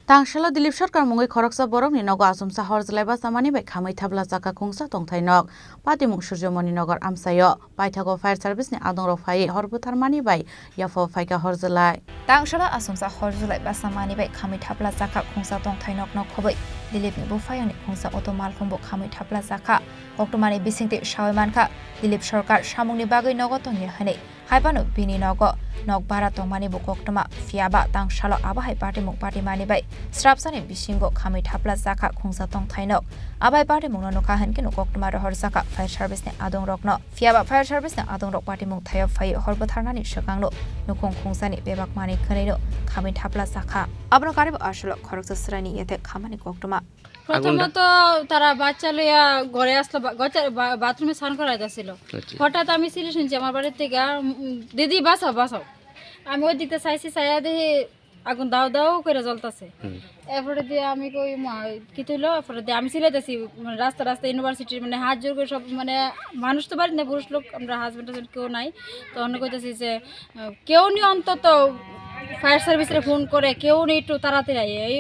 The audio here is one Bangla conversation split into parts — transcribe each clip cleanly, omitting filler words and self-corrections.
Tansalo Dilip Sarkar mungai Khorang borok ni nogo Achomsa Horjwlai Bachamani bai Khamwi Thapla Chakha Khungsa Tongthai nog Patimung Surjomani nogar amsayo paithago fire service ni adong rok phai Horbutarmani bai yafo phaika Horjwlai Tansalo Achomsa Horjwlai Bachamani bai Khamwi Thapla Chakha Khungsa Tongthai nog nok khobai Dilip ni bufayani Khungsa otomal khumbo Khamwi Thapla Chakha oktomani bisingte shawaimankha Dilip Sarkar samungni bagai nogo tongni hane haibano bini nogo nok bara tongmani bukoktoma fiaba Tansalo abahai Bachamani bai Strapsani bisingo Khamwi Thapla Chakha Khungsa Tongthai nok abai Bachamani no kahan kinu koktoma ro Horjaka fire service ni adong rok no fiaba fire service ni adong rok Bachamani thayo phai Horbutarnani shakangno nukong Khungsa ni Bachamani khane no Khamwi Thapla Chakha abno karib ashlo Khorang srani yete khamani koktoma প্রথমত তারা বাচ্চা লইয়া ঘরে আসলো বাথরুমে স্নান করা যাচ্ছিল হঠাৎ আমি সিলি শুনছি আমার বাড়ির থেকে দিদি বাঁচাও বাঁচাও আমি ওই দিকতে চাইছি চাইয়া দেখি আগুন দাও দাও করে জ্বলতেছে এরপরে দিয়ে আমি কই কি তুইলো এরপরে দিয়ে আমি সিলাইতেছি মানে রাস্তা রাস্তা ইউনিভার্সিটির মানে হাত জোর করে সব মানে মানুষ তো বাড়িতে পুরুষ লোক আমরা হাজব্যান্ড কেউ নাই তো অন্য কইতেছি যে কেউ নি অন্তত ফায়ার সার্ভিসে ফোন করে কেউ নেই একটু তাড়াতাড়ি এই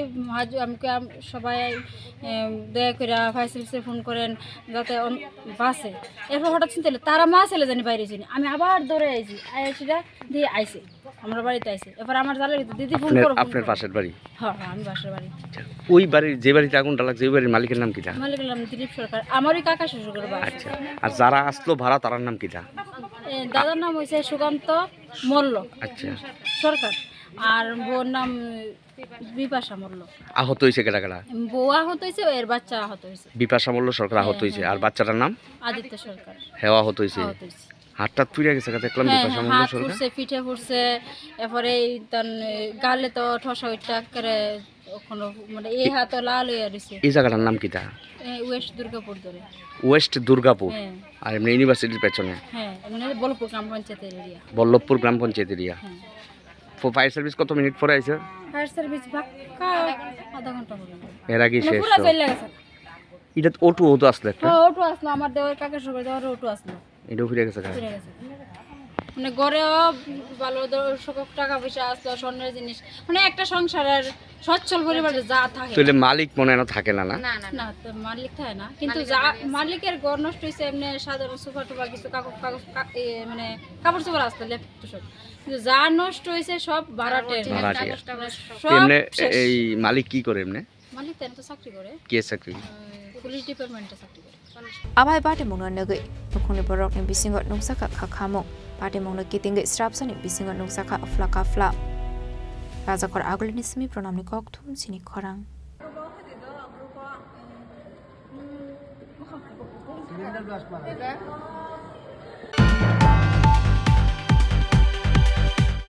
আমাকে সবাই দয়া করে ফায়ার সার্ভিসে ফোন করেন যাতে বাসে এরপর হঠাৎ চিন্তা হলো তারা মা ছেলে জানি বাইরে চিনি আমি আবার দৌড়ে আইছি আইসিটা দিয়ে আইসে আমার বাড়িতে আইসে এরপর আমার জালের ভিতরে দিদি ফোন করো আপনার পাশের বাড়ি হ্যাঁ আমি পাশের বাড়ি ওই বাড়ির যে বাড়িতে আগুনটা লাগছে ওই বাড়ির মালিকের নাম কিটা মালিকের নাম দিলীপ সরকার আমারই কাকা শ্বশুর বাড়ি আচ্ছা আর যারা আসলো ভাড়া তার নাম কিটা দাদার নাম হইছে সুকান্ত মল্ল আচ্ছা সরকার আর বোর নাম বিপাশা মল্ল আহত হইছে কেডা কেডা বউ আহত হইছে এর বাচ্চা আহত হইছে বিপাশা মল্ল সরকার আহত হইছে আর বাচ্চাটার নাম আদিত্য সরকার হেও আহত হইছে হাতটা পুড়ে গেছে দেখলাম বিপাশা মল্ল হাত সরকার ফুটছে পিঠে ফুটছে এরপরে তান গালে তো ঠসা ওইটা করে ওখানে মানে এই হাত লাল হয়ে রইছে এই জায়গাটার নাম কিটা ওয়েস্ট দুর্গাপুর ধরে ওয়েস্ট দুর্গাপুর আর এমনি ইউনিভার্সিটির পেছনে হ্যাঁ এমনি বল্লভপুর গ্রাম পঞ্চায়েতের এরিয়া বল্লভপুর গ্রাম পঞ্চায়েত এরিয়া ফায়ার সার্ভিস কত মিনিট পরে আইছে ফায়ার সার্ভিস বাক্কা আধা ঘন্টা হলো এর আগে শেষ পুরো চলে গেছে এটা অটো আসলে একটা হ্যাঁ অটো আসলো আমার দেওয়ার কাকা সরকার দেওয়ার অটো আসলো এটা ফিরে গেছে মানে ঘরেও ভালো দর্শক টাকা পয়সা আসলো স্বর্ণের জিনিস মানে একটা সংসারের সচ্ছল পরিবারে যা থাকে তাহলে মালিক মনে না থাকে না না তো মালিক থাকে না কিন্তু যা মালিকের ঘর নষ্ট হয়েছে এমনি সাধারণ সোফা টোফা কিছু মানে কাপড় চোপড় আসতো লেপট সব কিন্তু যা নষ্ট হয়েছে সব ভাড়াটের এমনি এই মালিক কি করে এমনি মালিক তো চাকরি করে কে চাকরি পুলিশ ডিপার্টমেন্টে চাকরি করে abai Bachamani no nagai nukuni borok ni bisingo nuksaka khakhamo Bachamani no kitingai strapsani bisingo nuksaka aflaka fla rajakor agulini simi pronamni kokthum Chini Khorang